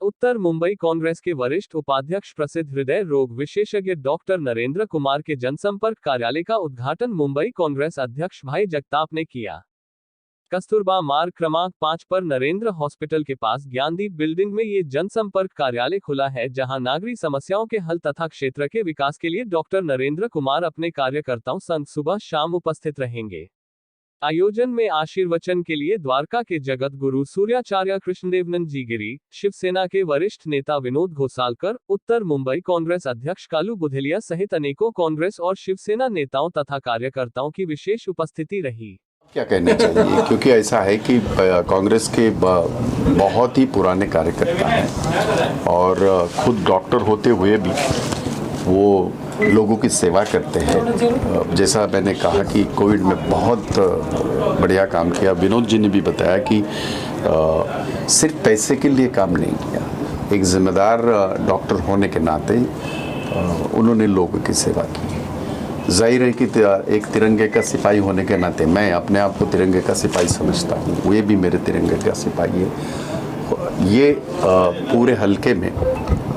उत्तर मुंबई कांग्रेस के वरिष्ठ उपाध्यक्ष प्रसिद्ध हृदय रोग विशेषज्ञ डॉक्टर नरेंद्र कुमार के जनसंपर्क कार्यालय का उद्घाटन मुंबई कांग्रेस अध्यक्ष भाई जगताप ने किया। कस्तूरबा मार्ग क्रमांक 5 पर नरेंद्र हॉस्पिटल के पास ज्ञानदीप बिल्डिंग में ये जनसंपर्क कार्यालय खुला है, जहां नागरिक समस्याओं के हल तथा क्षेत्र के विकास के लिए डॉक्टर नरेंद्र कुमार अपने कार्यकर्ताओं संग सुबह शाम उपस्थित रहेंगे। आयोजन में आशीर्वचन के लिए द्वारका के जगत गुरु सूर्याचार्य कृष्णदेवनंद जी गिरी, शिवसेना के वरिष्ठ नेता विनोद घोसालकर, उत्तर मुंबई कांग्रेस अध्यक्ष कालू बुधेलिया सहित अनेकों कांग्रेस और शिवसेना नेताओं तथा कार्यकर्ताओं की विशेष उपस्थिति रही। क्या कहना चाहिए, क्योंकि ऐसा है कि कांग्रेस के बहुत ही पुराने कार्यकर्ता हैं और खुद डॉक्टर होते हुए भी वो लोगों की सेवा करते हैं। जैसा मैंने कहा कि कोविड में बहुत बढ़िया काम किया। विनोद जी ने भी बताया कि सिर्फ पैसे के लिए काम नहीं किया, एक जिम्मेदार डॉक्टर होने के नाते उन्होंने लोगों की सेवा की। जाहिर है कि एक तिरंगे का सिपाही होने के नाते मैं अपने आप को तिरंगे का सिपाही समझता हूँ, वे भी मेरे तिरंगे का सिपाही है। ये पूरे हलके में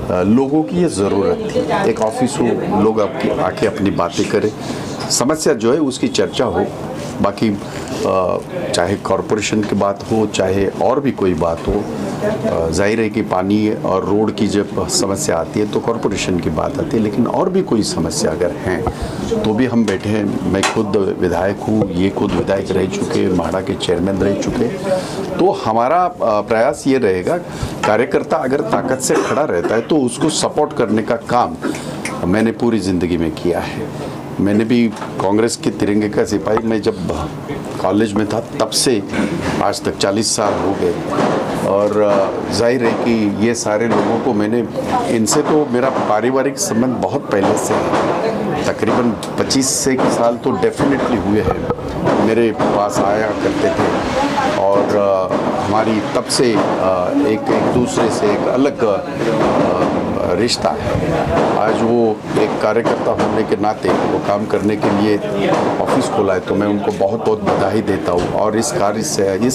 लोगों की ये ज़रूरत थी, एक ऑफिस हो, लोग आके अपनी बातें करें, समस्या जो है उसकी चर्चा हो। बाकी चाहे कॉरपोरेशन की बात हो, चाहे और भी कोई बात हो, जाहिर है कि पानी और रोड की जब समस्या आती है तो कॉरपोरेशन की बात आती है, लेकिन और भी कोई समस्या अगर हैं तो भी हम बैठे हैं। मैं खुद विधायक हूँ, ये खुद विधायक रह चुके, माड़ा के चेयरमैन रह चुके, तो हमारा प्रयास ये रहेगा, कार्यकर्ता अगर ताकत से खड़ा रहता है तो उसको सपोर्ट करने का काम मैंने पूरी ज़िंदगी में किया है। मैंने भी कांग्रेस के तिरंगे का सिपाही, मैं जब कॉलेज में था तब से आज तक 40 साल हो गए और जाहिर है कि ये सारे लोगों को मैंने, इनसे तो मेरा पारिवारिक संबंध बहुत पहले से है, तकरीबन 25 से साल तो डेफिनेटली हुए हैं। मेरे पास आया करते थे और हमारी तब से एक दूसरे से एक अलग रिश्ता है। आज वो एक कार्यकर्ता होने के नाते वो काम करने के लिए ऑफिस खोला है, तो मैं उनको बहुत बहुत बधाई देता हूँ और इस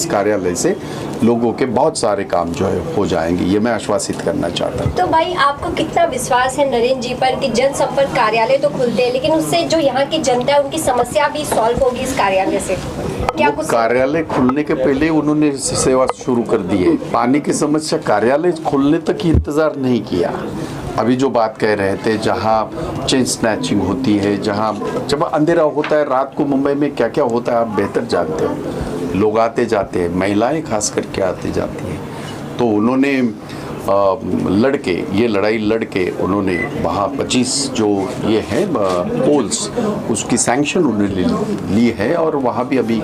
कार्यालय से लोगों के बहुत सारे काम जो है हो जाएंगे, ये मैं आश्वासित करना चाहता हूँ। तो भाई आपको कितना विश्वास है नरेंद्र जी पर कि जनसंपर्क कार्यालय तो खुलते हैं, लेकिन उससे जो यहाँ की जनता है उनकी समस्या भी सॉल्व होगी इस कार्यालय से? क्या कुछ कार्यालय खुलने के पहले उन्होंने सेवा शुरू कर दी है। पानी की समस्या कार्यालय खुलने तक ही इंतजार नहीं किया। अभी जो बात कह रहे थे, जहाँ चेन स्नैचिंग होती है, जहाँ जब अंधेरा होता है रात को मुंबई में क्या क्या होता है आप बेहतर जानते हो। लोग आते जाते हैं, महिलाएं खास करके आते जाती हैं, तो उन्होंने लड़के ये लड़ाई लड़के उन्होंने वहाँ 25 जो ये हैं पोल्स उसकी सैंक्शन उन्होंने ली है और वहाँ भी अभी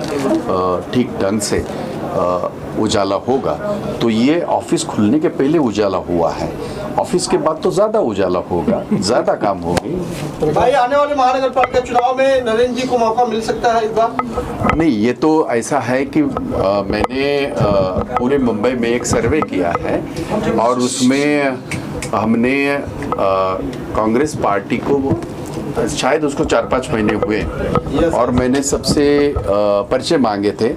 ठीक ढंग से उजाला होगा। तो ये ऑफिस खुलने के पहले उजाला हुआ है, ऑफिस के बाद तो ज़्यादा उजाला होगा, ज़्यादा काम होगी। भाई आने वाले महानगर पालिका चुनाव में नरेंद्र जी को मौका मिल सकता है इस बार? नहीं, ये तो ऐसा है कि मैंने पूरे मुंबई में एक सर्वे किया है और उसमें हमने कांग्रेस पार्टी को शायद उसको 4-5 महीने हुए और मैंने सबसे परिचय मांगे थे।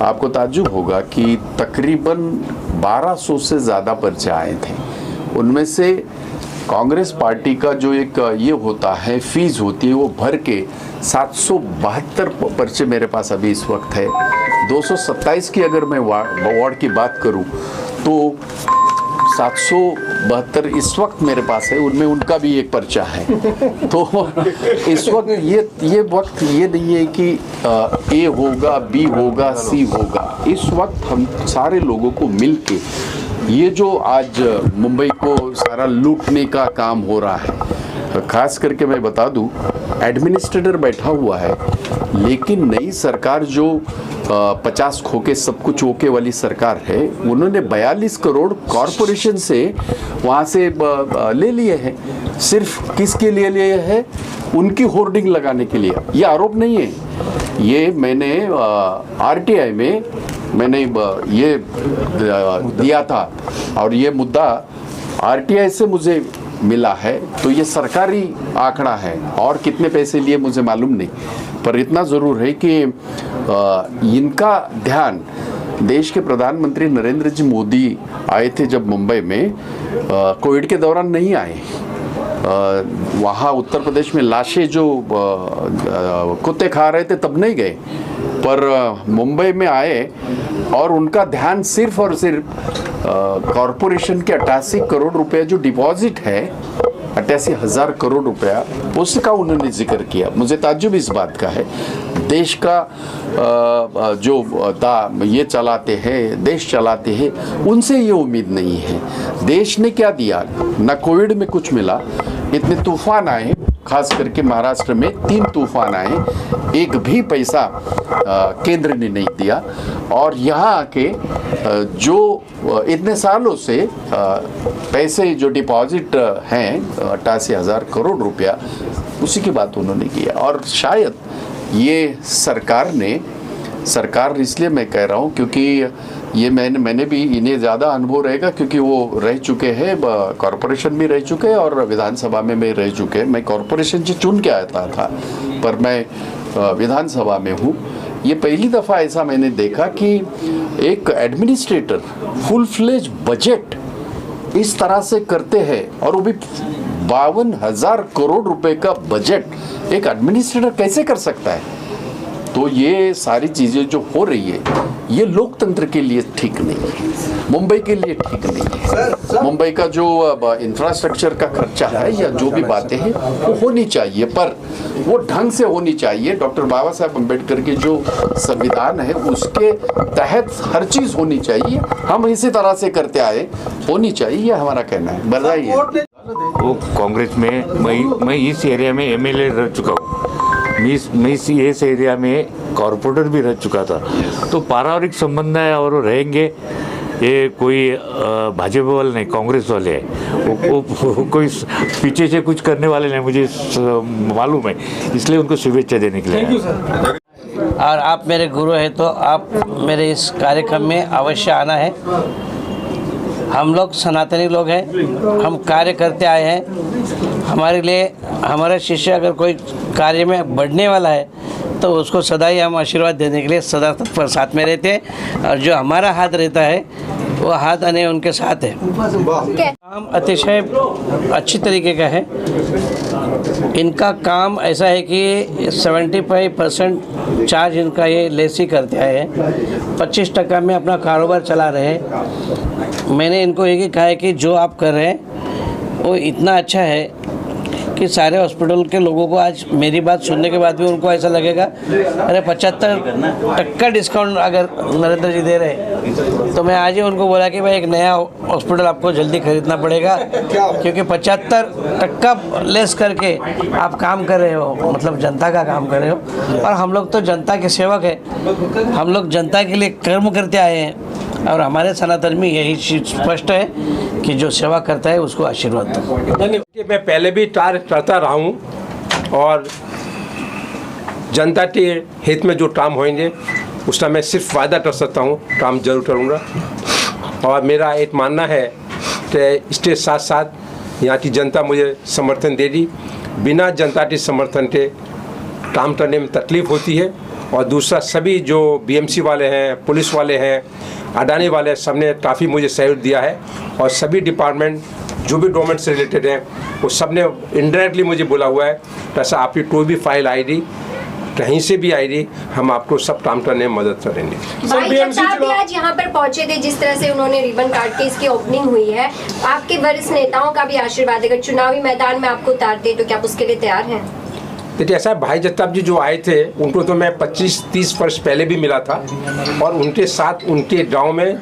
आपको ताज्जुब होगा कि तकरीबन 1200 से ज़्यादा परिचय आए थे। उनमें से कांग्रेस पार्टी का जो एक ये होता है फीस होती है वो भर के 772 पर्चे मेरे पास अभी इस वक्त है। 227 की अगर मैं वार्ड की बात करूं तो 772 इस वक्त मेरे पास है, उनमें उनका भी एक पर्चा है। तो इस वक्त ये वक्त ये नहीं है कि ए होगा, बी होगा, सी होगा। इस वक्त हम सारे लोगों को मिलके ये जो आज मुंबई को सारा लूटने का काम हो रहा है, खास करके मैं बता दूं एडमिनिस्ट्रेटर बैठा हुआ है, लेकिन नई सरकार जो 50 खोके सब कुछ ओके वाली सरकार है, उन्होंने 42 करोड़ कॉरपोरेशन से वहाँ से ले लिए हैं। सिर्फ किसके लिए लिए हैं? उनकी होर्डिंग लगाने के लिए। ये आरोप नहीं है, ये मैंने आरटीआई में मैंने ये दिया था और ये मुद्दा आरटीआई से मुझे मिला है, तो ये सरकारी आंकड़ा है और कितने पैसे लिए मुझे मालूम नहीं, पर इतना ज़रूर है कि इनका ध्यान देश के प्रधानमंत्री नरेंद्र जी मोदी आए थे जब मुंबई में, कोविड के दौरान नहीं आए। वहाँ उत्तर प्रदेश में लाशें जो कुत्ते खा रहे थे तब नहीं गए, पर मुंबई में आए और उनका ध्यान सिर्फ और सिर्फ कॉरपोरेशन के 88 करोड़ रुपए जो डिपॉजिट है, 88,000 करोड़ रुपया, उसका उन्होंने जिक्र किया। मुझे ताज्जुब इस बात का है, देश का जो ये चलाते हैं, देश चलाते हैं, उनसे ये उम्मीद नहीं है। देश ने क्या दिया? ना कोविड में कुछ मिला, इतने तूफान आए, खास करके महाराष्ट्र में 3 तूफान आए, एक भी पैसा केंद्र ने नहीं दिया। और यहाँ आके जो इतने सालों से पैसे जो डिपॉजिट हैं 88,000 करोड़ रुपया, उसी की बात उन्होंने किया। और शायद ये सरकार इसलिए मैं कह रहा हूँ क्योंकि ये मैंने भी इन्हें ज़्यादा अनुभव रहेगा, क्योंकि वो रह चुके हैं, कॉरपोरेशन भी रह चुके हैं और विधानसभा में रह चुके हैं। मैं कॉरपोरेशन से चुन के आता था, पर मैं विधानसभा में हूँ। ये पहली दफ़ा ऐसा मैंने देखा कि एक एडमिनिस्ट्रेटर फुल फ्लेज बजट इस तरह से करते हैं, और वो भी 52,000 करोड़ रुपए का बजट एक एडमिनिस्ट्रेटर कैसे कर सकता है? तो ये सारी चीज़ें जो हो रही है, ये लोकतंत्र के लिए ठीक नहीं है, मुंबई के लिए ठीक नहीं है। मुंबई का जो इंफ्रास्ट्रक्चर का खर्चा है या जो भी बातें हैं वो होनी चाहिए, पर वो ढंग से होनी चाहिए। डॉक्टर बाबा साहब अम्बेडकर के जो संविधान है उसके तहत हर चीज़ होनी चाहिए। हम इसी तरह से करते आए, होनी चाहिए, ये हमारा कहना है। बधाई है। वो कांग्रेस में मैं इस एरिया में एमएलए रह चुका हूँ, मैं इस एरिया में कॉर्पोरेटर भी रह चुका था, तो पारिवारिक संबंध है और वो रहेंगे। ये कोई भाजपा वाले नहीं, कांग्रेस वाले हैं, वो कोई पीछे से कुछ करने वाले नहीं, मुझे मालूम है, इसलिए उनको शुभेच्छा देने के लिए। और आप मेरे गुरु हैं तो आप मेरे इस कार्यक्रम में अवश्य आना है। हम लोग सनातनी लोग हैं, हम कार्य करते आए हैं। हमारे लिए हमारा शिष्य अगर कोई कार्य में बढ़ने वाला है तो उसको सदा ही हम आशीर्वाद देने के लिए सदा तत्पर साथ में रहते हैं, और जो हमारा हाथ रहता है वो हाथ आने उनके साथ है। काम अतिशय अच्छी तरीके का है। इनका काम ऐसा है कि 75% चार्ज इनका ये लेस ही करते आए हैं, 25% में अपना कारोबार चला रहे हैं। मैंने इनको एक ही कहा है कि जो आप कर रहे हैं वो इतना अच्छा है कि सारे हॉस्पिटल के लोगों को आज मेरी बात सुनने के बाद भी उनको ऐसा लगेगा, अरे 75% डिस्काउंट अगर नरेंद्र जी दे रहे, तो मैं आज ही उनको बोला कि भाई एक नया हॉस्पिटल आपको जल्दी खरीदना पड़ेगा, क्योंकि 75% लेस करके आप काम कर रहे हो, मतलब जनता का काम कर रहे हो। और हम लोग तो जनता के सेवक हैं, हम लोग जनता के लिए कर्म करते आए हैं, और हमारे सनातन में यही चीज स्पष्ट है कि जो सेवा करता है उसको आशीर्वाद दो। मैं पहले भी कार्य करता रहा हूँ और जनता के हित में जो काम होंगे उसका मैं सिर्फ वादा कर सकता हूँ, काम जरूर करूँगा। और मेरा एक मानना है कि इसके साथ साथ यहाँ की जनता मुझे समर्थन देगी। बिना जनता के समर्थन के काम करने में तकलीफ होती है। और दूसरा, सभी जो बीएमसी वाले हैं, पुलिस वाले हैं, अडानी वाले, सबने काफ़ी मुझे सहयोग दिया है। और सभी डिपार्टमेंट जो भी गवर्नमेंट से रिलेटेड हैं वो सब ने इनडायरेक्टली मुझे बोला हुआ है, ऐसा आपकी कोई भी फाइल आएगी, कहीं से भी आएगी, हम आपको सब काम करने में मदद करेंगे। भाई जगताप भी आज यहाँ पर पहुंचे थे, जिस तरह से उन्होंने रिबन काट के इसकी ओपनिंग हुई है, आपके वरिष्ठ नेताओं का भी आशीर्वाद, अगर चुनावी मैदान में आपको उतारते तो क्या आप उसके लिए तैयार हैं? देखिए, ऐसा भाई जगताप जी जो आए थे उनको तो मैं 25-30 वर्ष पहले भी मिला था, और उनके साथ उनके गांव में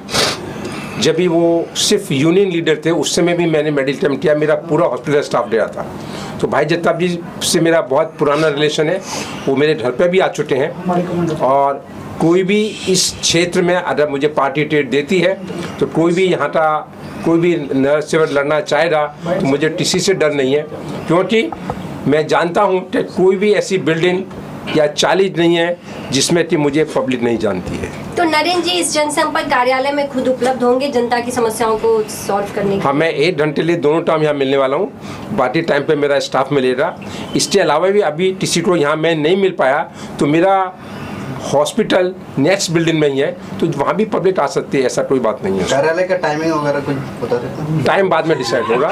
जब भी वो सिर्फ यूनियन लीडर थे उस समय भी मैंने मेडिकल कैंप किया, मेरा पूरा हॉस्पिटल स्टाफ गया था। तो भाई जगताप जी से मेरा बहुत पुराना रिलेशन है, वो मेरे घर पे भी आ चुके हैं। और कोई भी इस क्षेत्र में अगर मुझे पार्टी टिकट देती है तो कोई भी यहाँ का कोई भी नर से लड़ना चाहेगा तो मुझे किसी से डर नहीं है, क्योंकि मैं जानता हूँ कि कोई भी ऐसी बिल्डिंग या चालीस नहीं है जिसमें कि मुझे पब्लिक नहीं जानती है। तो नरेंद्र जी इस जनसंपर्क कार्यालय में खुद उपलब्ध होंगे जनता की समस्याओं को सॉल्व करने के लिए? हाँ, मैं 1 घंटे लिए दोनों टाइम यहाँ मिलने वाला हूँ, बाकी टाइम पे मेरा स्टाफ मिलेगा। इसके अलावा भी अभी किसी को यहाँ मैं नहीं मिल पाया तो मेरा हॉस्पिटल नेक्स्ट बिल्डिंग में ही है, तो वहाँ भी पब्लिक आ सकती है, ऐसा कोई बात नहीं है। कार्यालय का टाइमिंग वगैरह कुछ बता सकते हैं? टाइम बाद में डिसाइड होगा।